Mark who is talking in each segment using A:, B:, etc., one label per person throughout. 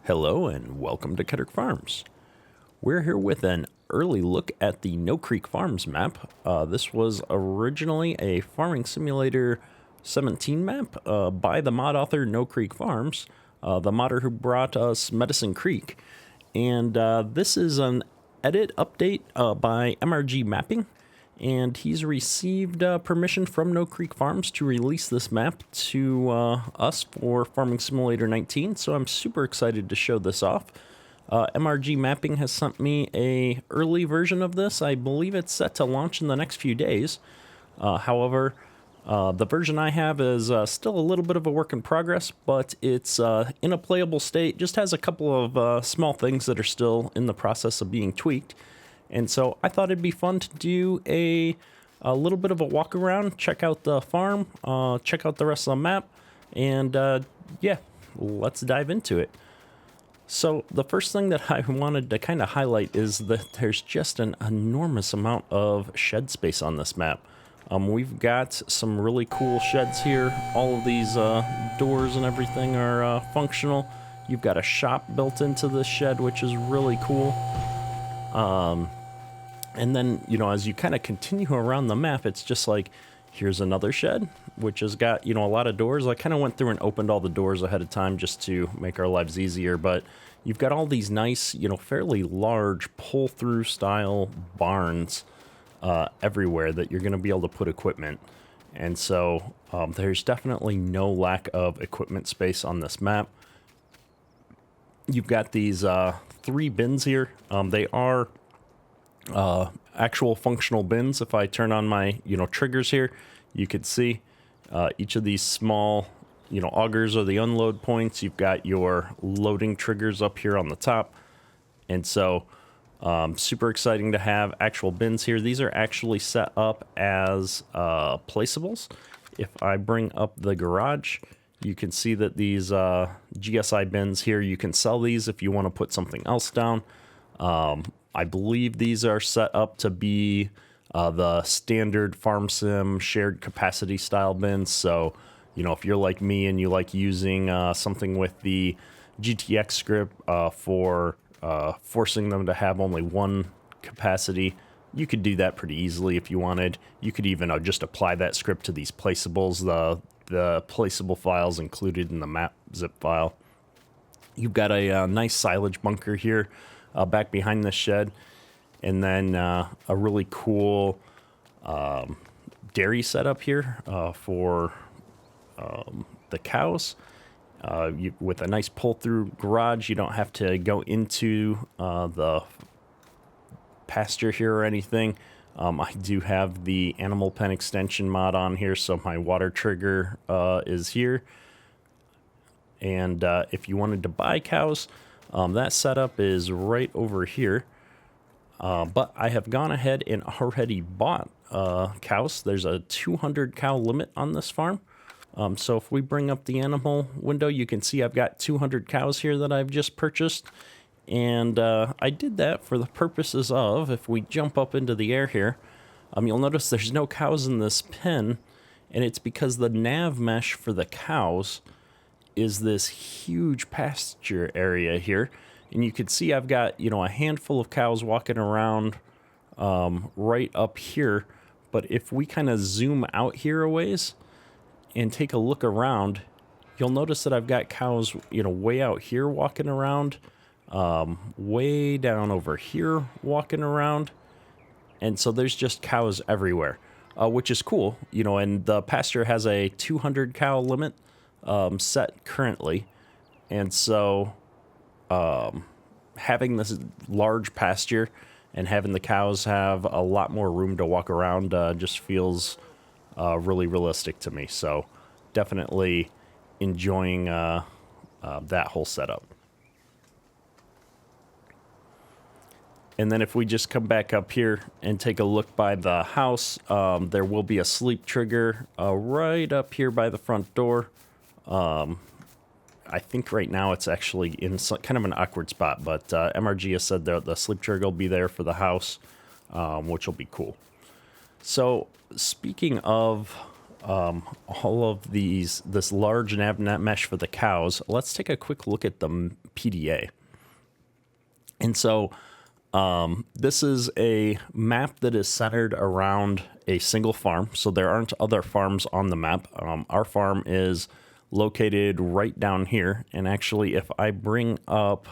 A: Hello and welcome to Ketter Farms. We're here with an early look at the No Creek Farms map. This was originally a Farming Simulator 17 map by the mod author No Creek Farms, the modder who brought us Medicine Creek. And this is an edit update by MRG Mapping. And he's received permission from No Creek Farms to release this map to us for Farming Simulator 19, so I'm super excited to show this off. MRG Mapping has sent me a early version of this. I believe it's set to launch in the next few days. However, the version I have is still a little bit of a work in progress, but it's in a playable state, just has a couple of small things that are still in the process of being tweaked. And so I thought it'd be fun to do a little bit of a walk around, check out the farm, check out the rest of the map, and yeah, let's dive into it. So the first thing that I wanted to kind of highlight is that there's just an enormous amount of shed space on this map. We've got some really cool sheds here. All of these doors and everything are functional. You've got a shop built into this shed, which is really cool. And then, you know, as you kind of continue around the map, it's just like, here's another shed, which has got, you know, a lot of doors. I kind of went through and opened all the doors ahead of time just to make our lives easier. But you've got all these nice, you know, fairly large pull-through style barns everywhere that you're going to be able to put equipment. And so there's definitely no lack of equipment space on this map. You've got these 3 bins here. They are actual functional bins. If I turn on my, you know, triggers here, you could see each of these small, you know, augers are the unload points. You've got your loading triggers up here on the top. And so super exciting to have actual bins here. These are actually set up as placeables. If I bring up the garage, you can see that these GSI bins here, you can sell these if you want to put something else down. I believe these are set up to be the standard farm sim shared capacity style bins. So, you know, if you're like me and you like using something with the GTX script for forcing them to have only one capacity, you could do that pretty easily if you wanted. You could even just apply that script to these placeables, the placeable files included in the map zip file. You've got a nice silage bunker here back behind the shed, and then a really cool dairy setup here for the cows. With a nice pull-through garage, you don't have to go into the pasture here or anything. I do have the animal pen extension mod on here, so my water trigger is here. And if you wanted to buy cows, that setup is right over here. But I have gone ahead and already bought cows. There's a 200 cow limit on this farm. So if we bring up the animal window, you can see I've got 200 cows here that I've just purchased. And I did that for the purposes of, if we jump up into the air here, you'll notice there's no cows in this pen. And it's because the nav mesh for the cows is this huge pasture area here. And you can see I've got, you know, a handful of cows walking around right up here. But if we kind of zoom out here a ways and take a look around, you'll notice that I've got cows, you know, way out here walking around, way down over here walking around. And so there's just cows everywhere, which is cool, you know, and the pasture has a 200 cow limit set currently. And so having this large pasture and having the cows have a lot more room to walk around just feels really realistic to me. So definitely enjoying that whole setup. And then if we just come back up here and take a look by the house, there will be a sleep trigger right up here by the front door. I think right now it's actually in kind of an awkward spot, but MRG has said that the sleep trigger will be there for the house, which will be cool. So speaking of all of this large nav net mesh for the cows, let's take a quick look at the PDA. And so this is a map that is centered around a single farm. So there aren't other farms on the map. Our farm is located right down here. And actually, if I bring up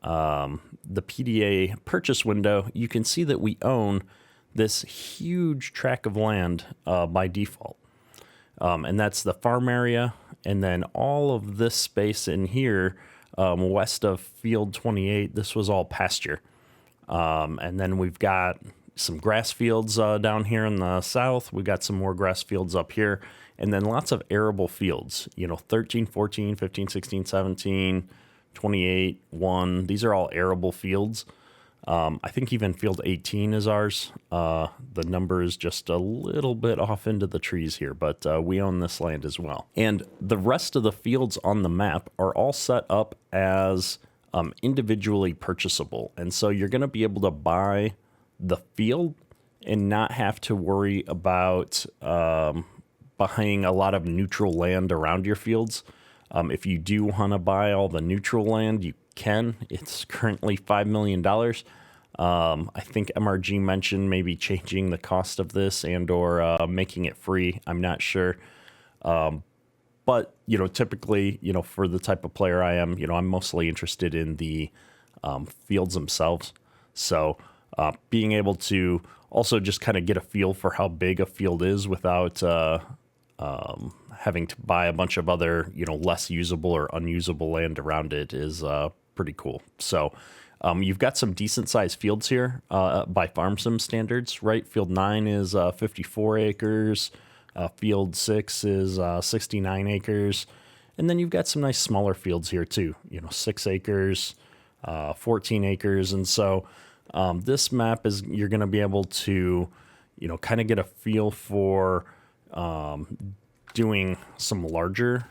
A: the PDA purchase window, you can see that we own this huge tract of land by default. And that's the farm area. And then all of this space in here, west of field 28, this was all pasture. And then we've got some grass fields down here in the south. We've got some more grass fields up here. And then lots of arable fields, 13, 14, 15, 16, 17, 28, 1. These are all arable fields. I think even field 18 is ours. The number is just a little bit off into the trees here, but we own this land as well. And the rest of the fields on the map are all set up as individually purchasable. And so you're going to be able to buy the field and not have to worry about buying a lot of neutral land around your fields. If you do want to buy all the neutral land, you can. It's currently $5 million. I think MRG mentioned maybe changing the cost of this and or making it free. I'm not sure. But, typically, for the type of player I am, I'm mostly interested in the fields themselves. So being able to also just kind of get a feel for how big a field is without having to buy a bunch of other, less usable or unusable land around it is pretty cool. So you've got some decent sized fields here by farm sim standards, right? Field 9 is 54 acres. Field 6 is 69 acres. And then you've got some nice smaller fields here too, 6 acres, 14 acres. And so this map is, you're going to be able to, kind of get a feel for doing some larger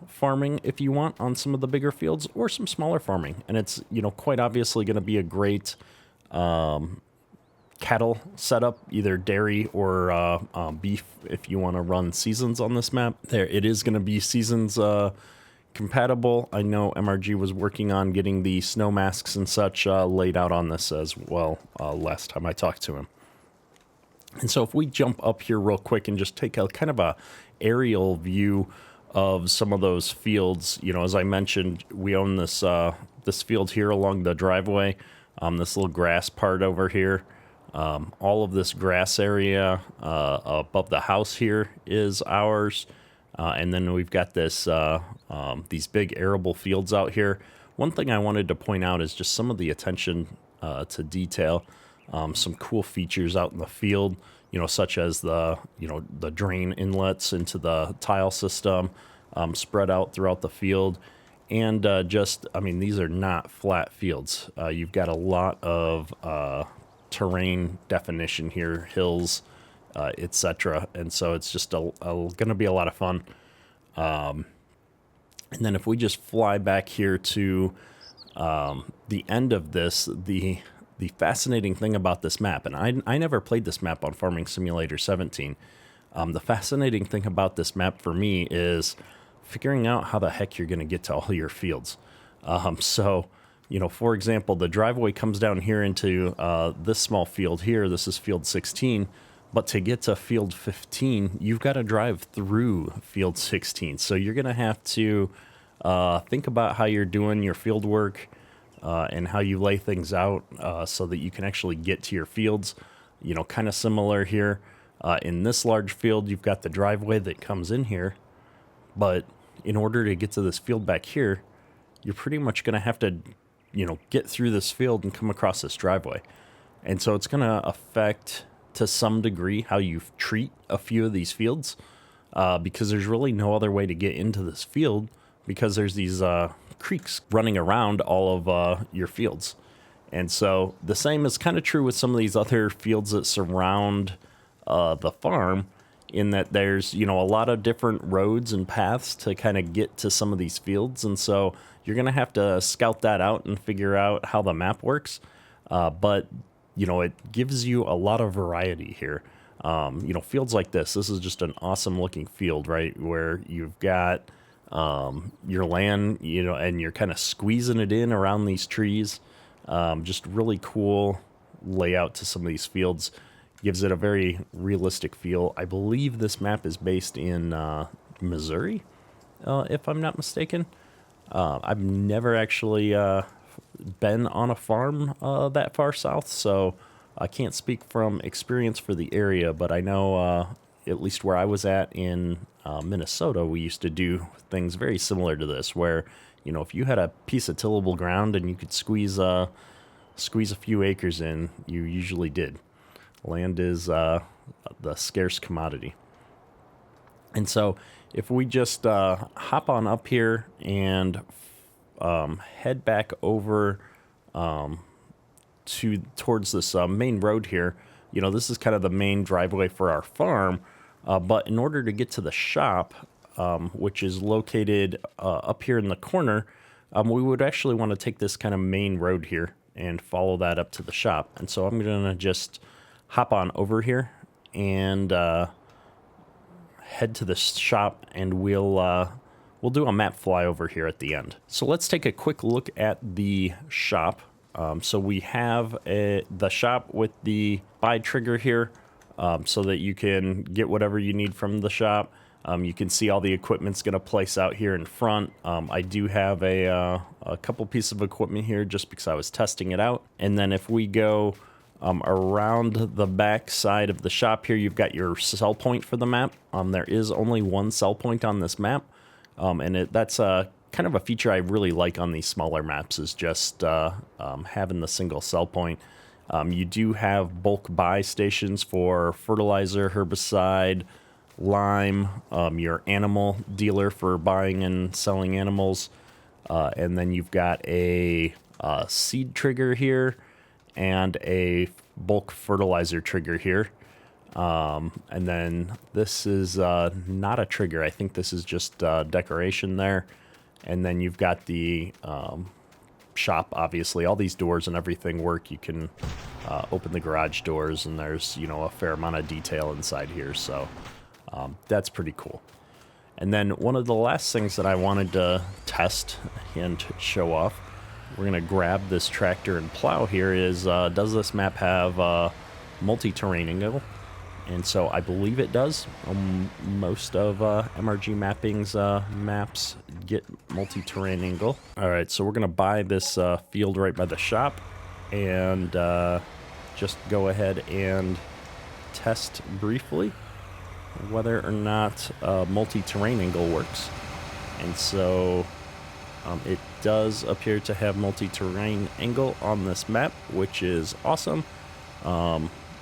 A: farming if you want on some of the bigger fields or some smaller farming. And it's, quite obviously going to be a great cattle setup, either dairy or beef if you want to run seasons on this map. There, it is going to be seasons compatible. I know MRG was working on getting the snow masks and such laid out on this as well last time I talked to him. And so if we jump up here real quick and just take a kind of a aerial view of some of those fields, as I mentioned, we own this this field here along the driveway, this little grass part over here. All of this grass area above the house here is ours. And then we've got this these big arable fields out here. One thing I wanted to point out is just some of the attention to detail. Some cool features out in the field, such as the drain inlets into the tile system spread out throughout the field. And these are not flat fields. You've got a lot of terrain definition here, hills, etc. And so it's just going to be a lot of fun. And then if we just fly back here to the end of this, the fascinating thing about this map, and I never played this map on Farming Simulator 17. The fascinating thing about this map for me is figuring out how the heck you're going to get to all your fields. For example, the driveway comes down here into this small field here. This is field 16. But to get to field 15, you've got to drive through field 16. So you're going to have to think about how you're doing your field work and how you lay things out so that you can actually get to your fields. Kind of similar here. In this large field, you've got the driveway that comes in here. But in order to get to this field back here, you're pretty much going to have to, get through this field and come across this driveway. And so it's going to affect to some degree how you treat a few of these fields because there's really no other way to get into this field because there's these creeks running around all of your fields. And so the same is kind of true with some of these other fields that surround the farm, in that there's, a lot of different roads and paths to kind of get to some of these fields. And so you're going to have to scout that out and figure out how the map works. But it gives you a lot of variety here. Fields like this is just an awesome looking field, right? Where you've got your land, and you're kind of squeezing it in around these trees. Just really cool layout to some of these fields. Gives it a very realistic feel. I believe this map is based in Missouri, if I'm not mistaken. I've never actually been on a farm that far south, so I can't speak from experience for the area, but I know at least where I was at in Minnesota, we used to do things very similar to this, where, if you had a piece of tillable ground and you could squeeze a few acres in, you usually did. Land is the scarce commodity. And so if we just hop on up here and head back over towards this main road here, this is kind of the main driveway for our farm. But in order to get to the shop, which is located up here in the corner, we would actually want to take this kind of main road here and follow that up to the shop. And so I'm going to just hop on over here and head to the shop, and we'll do a map flyover here at the end. So let's take a quick look at the shop. So we have the shop with the buy trigger here, so that you can get whatever you need from the shop. You can see all the equipment's going to place out here in front. I do have a couple pieces of equipment here just because I was testing it out. And then if we go around the back side of the shop here, you've got your sell point for the map. There is only one sell point on this map, and that's kind of a feature I really like on these smaller maps, is just having the single sell point. You do have bulk buy stations for fertilizer, herbicide, lime, your animal dealer for buying and selling animals, and then you've got a seed trigger here and a bulk fertilizer trigger here. And then this is not a trigger. I think this is just decoration there. And then you've got the shop, obviously. All these doors and everything work. You can open the garage doors, and there's, a fair amount of detail inside here. So that's pretty cool. And then one of the last things that I wanted to test and show off, we're going to grab this tractor and plow here, is does this map have multi-terrain angle? And so I believe it does. Most of MRG Mapping's maps get multi-terrain angle. All right, so we're going to buy this field right by the shop and just go ahead and test briefly whether or not multi-terrain angle works. And so it does appear to have multi-terrain angle on this map, which is awesome.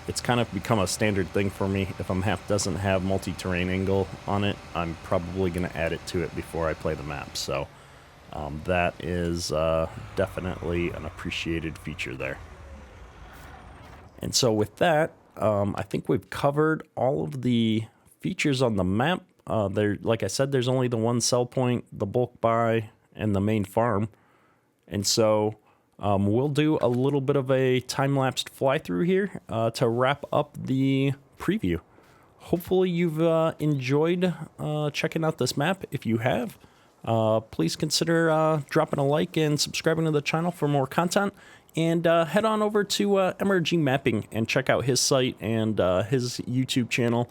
A: It's kind of become a standard thing for me. If a map doesn't have multi-terrain angle on it, I'm probably going to add it to it before I play the map. So that is definitely an appreciated feature there. And so with that, I think we've covered all of the features on the map. Like I said, there's only the one sell point, the bulk buy, and the main farm. And so we'll do a little bit of a time-lapsed fly-through here to wrap up the preview. Hopefully you've enjoyed checking out this map. If you have, please consider dropping a like and subscribing to the channel for more content. And head on over to MRG Mapping and check out his site and his YouTube channel.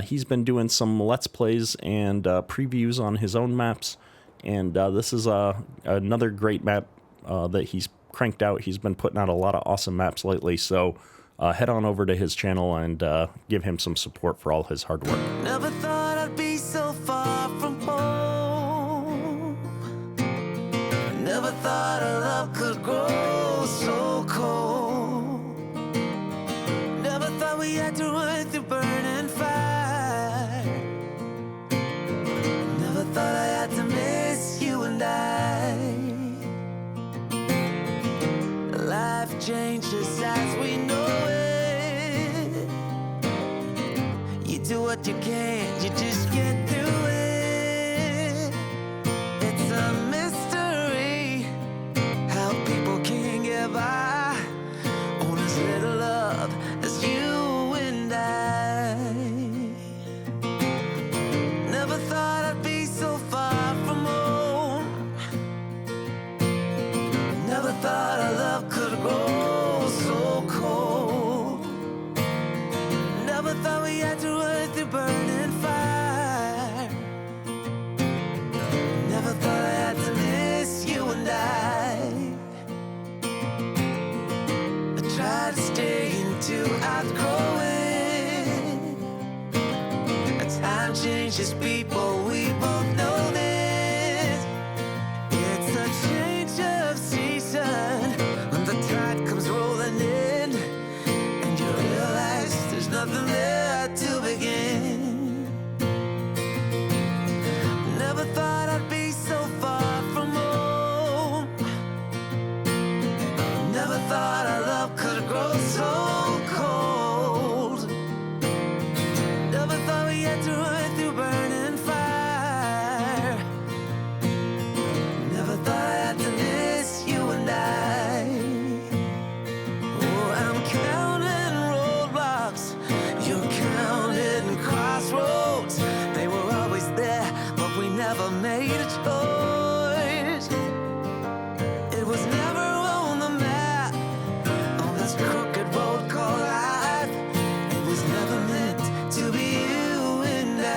A: He's been doing some Let's Plays and previews on his own maps. And this is another great map that he's cranked out. He's been putting out a lot of awesome maps lately. So head on over to his channel and give him some support for all his hard work.
B: Never thought I'd be so far from home. Never thought our love could grow so cold. Never thought we had to run through burning fire. Never thought I had to miss you and I. Life changes as we know it. You do what you can, you just get through it. It's a mystery how people can get by on as little love as you and I. to outgrow it. Time changes people, we both know this. It's a change of season when the tide comes rolling in, and you realize there's nothing there to begin. Never thought I'd be so far from home. Never thought our love could grow so cold. Never thought we had to run through burning fire. Never thought I had to miss you and I. Oh, I'm counting roadblocks, you're counting crossroads. They were always there, but we never made a choice. It was never on the map, on this crooked road called life. It was never meant to be you and I.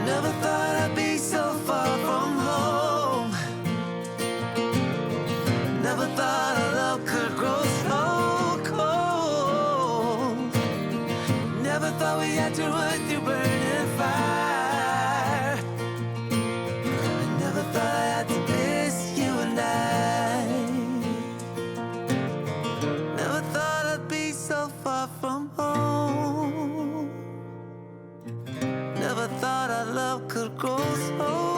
B: Never thought I'd be so far from home. Never thought our love could grow so cold. Never thought we had to run through burning fire. I never thought I had to miss you and I. Never thought I'd be so far from home. Never thought our love could grow so